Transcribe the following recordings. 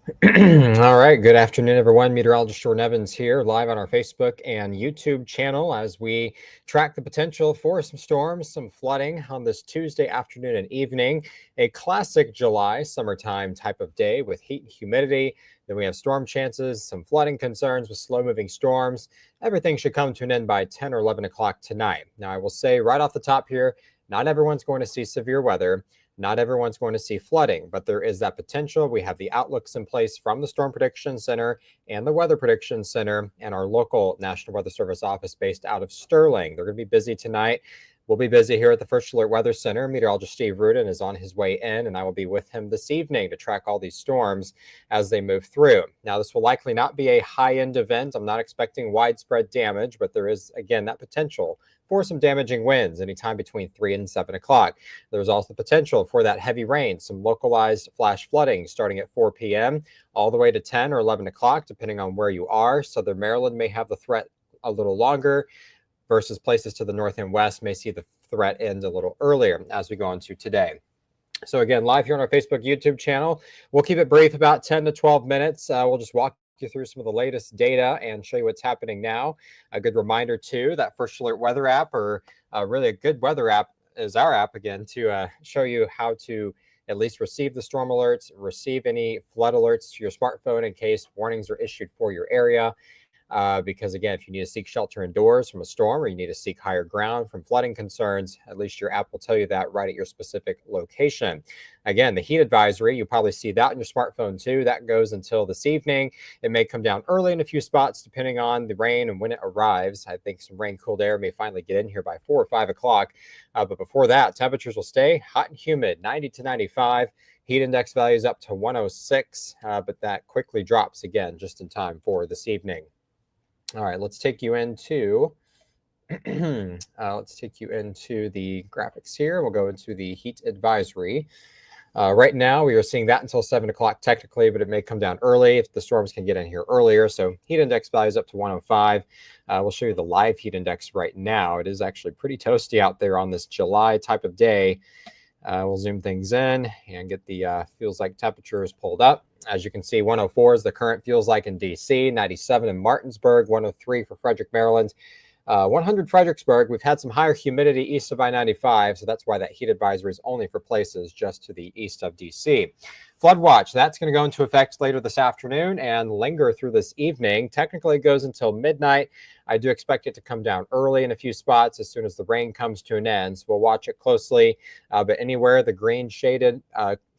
All right. Good afternoon, everyone. Meteorologist Jordan Evans here, live on our Facebook and YouTube channel as we track the potential for some storms, some flooding on this Tuesday afternoon and evening. A classic July summertime type of day with heat and humidity. Then we have storm chances, some flooding concerns with slow moving storms. Everything should come to an end by 10 or 11 o'clock tonight. Now, I will say right off the top here, not everyone's going to see severe weather. Not everyone's going to see flooding, but there is that potential. We have the outlooks in place from the Storm Prediction Center and the Weather Prediction Center and our local National Weather Service office based out of Sterling. They're going to be busy tonight. We'll be busy here at the First Alert Weather Center. Meteorologist Steve Rudin is on his way in, and I will be with him this evening to track all these storms as they move through. Now, this will likely not be a high-end event. I'm not expecting widespread damage, but there is, again, that potential for some damaging winds anytime between 3 and 7 o'clock. There's also the potential for that heavy rain, some localized flash flooding starting at 4 p.m. all the way to 10 or 11 o'clock, depending on where you are. Southern Maryland may have the threat a little longer versus places to the north and west may see the threat end a little earlier as we go into today. So again, live here on our Facebook, YouTube channel. We'll keep it brief, about 10 to 12 minutes. We'll just walk you through some of the latest data and show you what's happening now. A good reminder too, that First Alert weather app, or really a good weather app, is our app again to show you how to at least receive the storm alerts, receive any flood alerts to your smartphone in case warnings are issued for your area. Because again, if you need to seek shelter indoors from a storm or you need to seek higher ground from flooding concerns, at least your app will tell you that right at your specific location. Again, the heat advisory, you probably see that on your smartphone too. That goes until this evening. It may come down early in a few spots depending on the rain and when it arrives. I think some rain cooled air may finally get in here by 4 or 5 o'clock. But before that, temperatures will stay hot and humid, 90 to 95. Heat index values up to 106, but that quickly drops again just in time for this evening. All right, let's take you into the graphics here. We'll go into the heat advisory. Right now, we are seeing that until 7 o'clock technically, but it may come down early if the storms can get in here earlier. So heat index values up to 105. We'll show you the live heat index right now. It is actually pretty toasty out there on this July type of day. We'll zoom things in and get the feels like temperatures pulled up. As you can see, 104 is the current feels like in DC, 97 in Martinsburg, 103 for Frederick, Maryland, 100 Fredericksburg. We've had some higher humidity east of I-95, so that's why that heat advisory is only for places just to the east of DC. Flood watch, that's going to go into effect later this afternoon and linger through this evening. Technically, it goes until midnight. I do expect it to come down early in a few spots as soon as the rain comes to an end. So we'll watch it closely. But anywhere the green shaded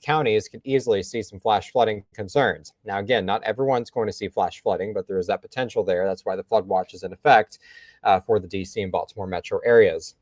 counties could easily see some flash flooding concerns. Now, again, not everyone's going to see flash flooding, but there is that potential there. That's why the flood watch is in effect for the DC and Baltimore metro areas.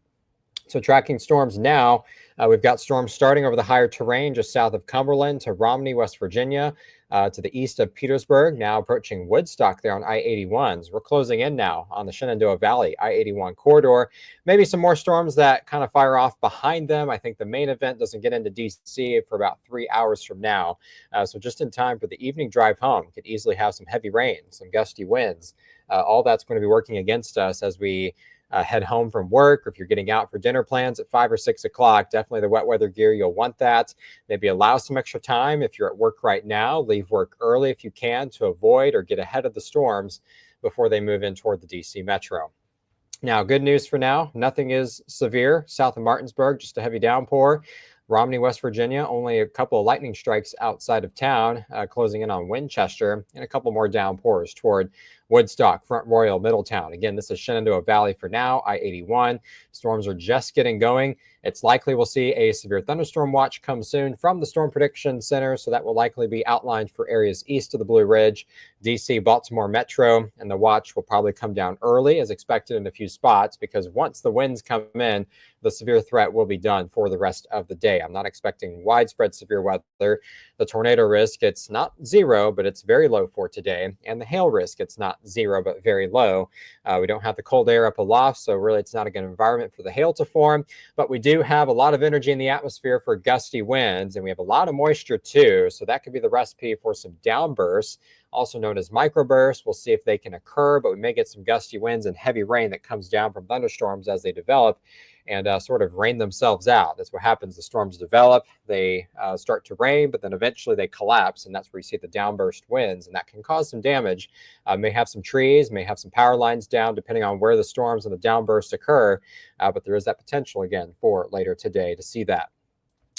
So tracking storms now, we've got storms starting over the higher terrain just south of Cumberland to Romney, West Virginia, to the east of Petersburg, now approaching Woodstock there on I-81s. We're closing in now on the Shenandoah Valley I-81 corridor. Maybe some more storms that kind of fire off behind them. I think the main event doesn't get into DC for about 3 hours from now. So just in time for the evening drive home, could easily have some heavy rain, some gusty winds. All that's going to be working against us as we head home from work, or if you're getting out for dinner plans at 5 or 6 o'clock, definitely the wet weather gear, you'll want that. Maybe allow some extra time if you're at work right now. Leave work early if you can to avoid or get ahead of the storms before they move in toward the DC metro. Now, good news for now, nothing is severe south of Martinsburg, just a heavy downpour. Romney, West Virginia, only a couple of lightning strikes outside of town, closing in on Winchester, and a couple more downpours toward Woodstock, Front Royal, Middletown. Again, this is Shenandoah Valley for now, I-81. Storms are just getting going. It's likely we'll see a severe thunderstorm watch come soon from the Storm Prediction Center, so that will likely be outlined for areas east of the Blue Ridge, DC, Baltimore Metro, and the watch will probably come down early as expected in a few spots because once the winds come in, the severe threat will be done for the rest of the day. I'm not expecting widespread severe weather. The tornado risk, it's not zero, but it's very low for today. And the hail risk, it's not zero, but very low. We don't have the cold air up aloft, so really it's not a good environment for the hail to form. But we do have a lot of energy in the atmosphere for gusty winds, and we have a lot of moisture too. So that could be the recipe for some downbursts, also known as microbursts. We'll see if they can occur, but we may get some gusty winds and heavy rain that comes down from thunderstorms as they develop and sort of rain themselves out. That's what happens. The storms develop, they start to rain, but then eventually they collapse, and that's where you see the downburst winds, and that can cause some damage. May have some trees, may have some power lines down, depending on where the storms and the downbursts occur, but there is that potential again for later today to see that.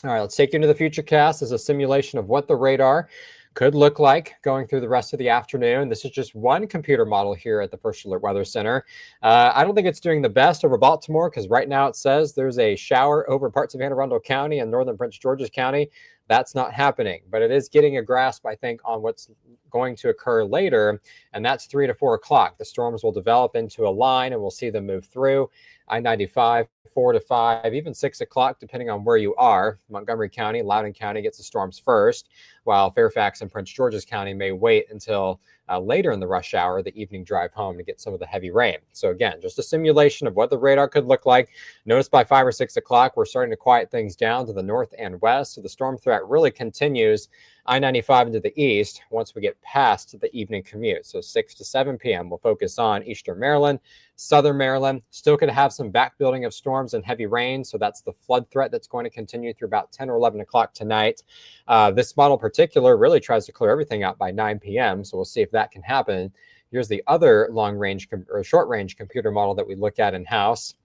All right, let's take you into the Futurecast as a simulation of what the radar could look like going through the rest of the afternoon. This is just one computer model here at the First Alert Weather Center. I don't think it's doing the best over Baltimore, because right now it says there's a shower over parts of Anne Arundel County and northern Prince George's County. That's not happening, but it is getting a grasp, I think, on what's going to occur later, and that's 3 to 4 o'clock. The storms will develop into a line, and we'll see them move through I-95, 4 to 5, even 6 o'clock, depending on where you are. Montgomery County, Loudoun County gets the storms first, while Fairfax and Prince George's County may wait until later in the rush hour, the evening drive home, to get some of the heavy rain. So again, just a simulation of what the radar could look like. Notice by 5 or 6 o'clock, we're starting to quiet things down to the north and west. So the storm threat really continues I-95 into the east once we get past the evening commute. So 6 to 7 p.m. we'll focus on eastern Maryland, southern Maryland. Still could have some backbuilding of storms and heavy rain. So that's the flood threat that's going to continue through about 10 or 11 o'clock tonight. This model in particular really tries to clear everything out by 9 p.m. So we'll see if that can happen. Here's the other long-range or short-range computer model that we look at in-house,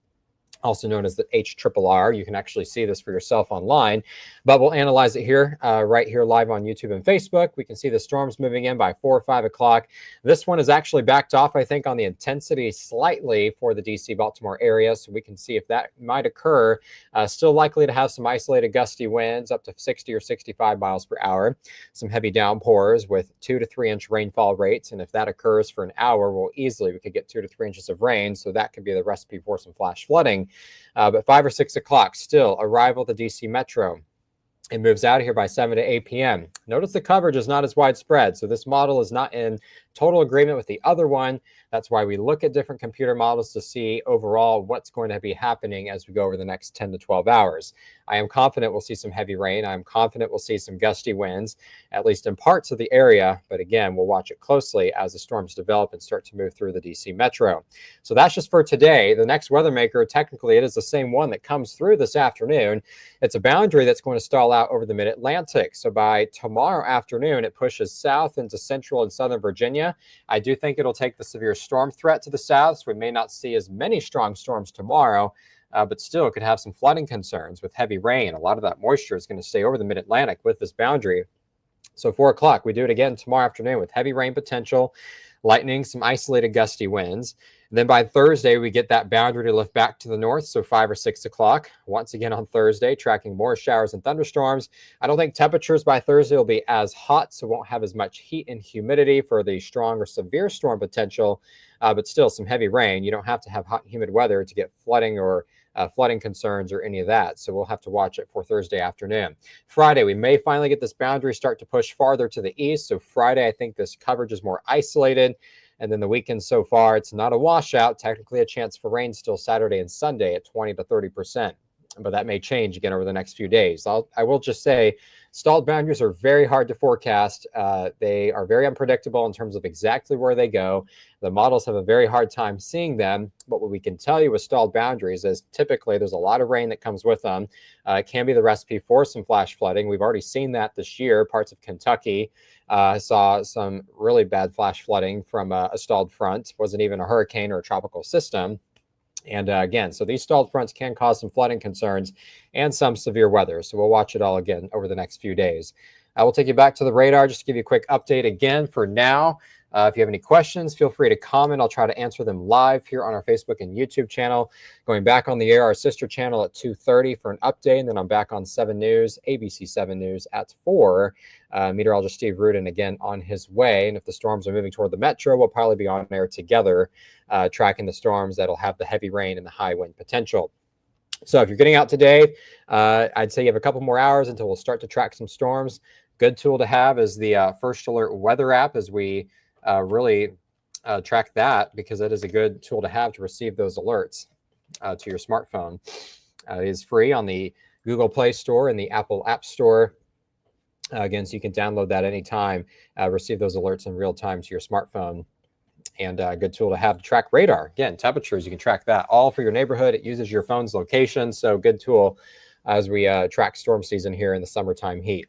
also known as the HRRR. You can actually see this for yourself online, but we'll analyze it here, right here live on YouTube and Facebook. We can see the storms moving in by 4 or 5 o'clock. This one is actually backed off, I think, on the intensity slightly for the DC Baltimore area, so we can see if that might occur. Still likely to have some isolated gusty winds up to 60 or 65 miles per hour, some heavy downpours with 2 to 3 inch rainfall rates, and if that occurs for an hour, we could get 2 to 3 inches of rain, so that could be the recipe for some flash flooding. But 5 or 6 o'clock, still arrival at the DC Metro. It moves out of here by 7 to 8 p.m. Notice the coverage is not as widespread. So this model is not in total agreement with the other one. That's why we look at different computer models to see overall what's going to be happening as we go over the next 10 to 12 hours. I am confident we'll see some heavy rain. I am confident we'll see some gusty winds, at least in parts of the area. But again, we'll watch it closely as the storms develop and start to move through the DC Metro. So that's just for today. The next weather maker, technically, it is the same one that comes through this afternoon. It's a boundary that's going to stall out over the mid-Atlantic. So by tomorrow afternoon, it pushes south into central and southern Virginia. I do think it'll take the severe storm threat to the south, so we may not see as many strong storms tomorrow, but still could have some flooding concerns with heavy rain. A lot of that moisture is going to stay over the mid-Atlantic with this boundary. So 4 o'clock, we do it again tomorrow afternoon with heavy rain potential, lightning, some isolated gusty winds. And then by Thursday, we get that boundary to lift back to the north, so 5 or 6 o'clock. Once again on Thursday, tracking more showers and thunderstorms. I don't think temperatures by Thursday will be as hot, so won't have as much heat and humidity for the strong or severe storm potential, but still some heavy rain. You don't have to have hot and humid weather to get flooding or flooding concerns or any of that. So we'll have to watch it for Thursday afternoon. Friday, we may finally get this boundary start to push farther to the east. So Friday, I think this coverage is more isolated. And then the weekend so far, it's not a washout. Technically a chance for rain still Saturday and Sunday at 20 to 30%. But that may change again over the next few days. I will just say stalled boundaries are very hard to forecast. They are very unpredictable in terms of exactly where they go. The models have a very hard time seeing them. But what we can tell you with stalled boundaries is typically there's a lot of rain that comes with them. It can be the recipe for some flash flooding. We've already seen that this year. Parts of Kentucky saw some really bad flash flooding from a stalled front. It wasn't even a hurricane or a tropical system. And again, so these stalled fronts can cause some flooding concerns and some severe weather. So we'll watch it all again over the next few days. I will take you back to the radar just to give you a quick update again for now. If you have any questions, feel free to comment. I'll try to answer them live here on our Facebook and YouTube channel. Going back on the air, our sister channel at 2:30 for an update. And then I'm back on 7 News, ABC 7 News at 4. Meteorologist Steve Rudin again on his way. And if the storms are moving toward the metro, we'll probably be on air together, tracking the storms that'll have the heavy rain and the high wind potential. So if you're getting out today, I'd say you have a couple more hours until we'll start to track some storms. Good tool to have is the First Alert weather app as we really track that, because that is a good tool to have to receive those alerts to your smartphone. It is free on the Google Play Store and the Apple App Store. Again, so you can download that anytime, receive those alerts in real time to your smartphone. And a good tool to have to track radar. Again, temperatures, you can track that all for your neighborhood. It uses your phone's location. So good tool as we track storm season here in the summertime heat.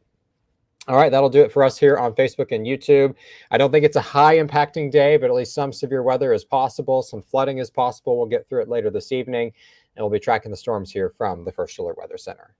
All right, that'll do it for us here on Facebook and YouTube. I don't think it's a high impacting day, but at least some severe weather is possible. Some flooding is possible. We'll get through it later this evening, and we'll be tracking the storms here from the First Alert Weather Center.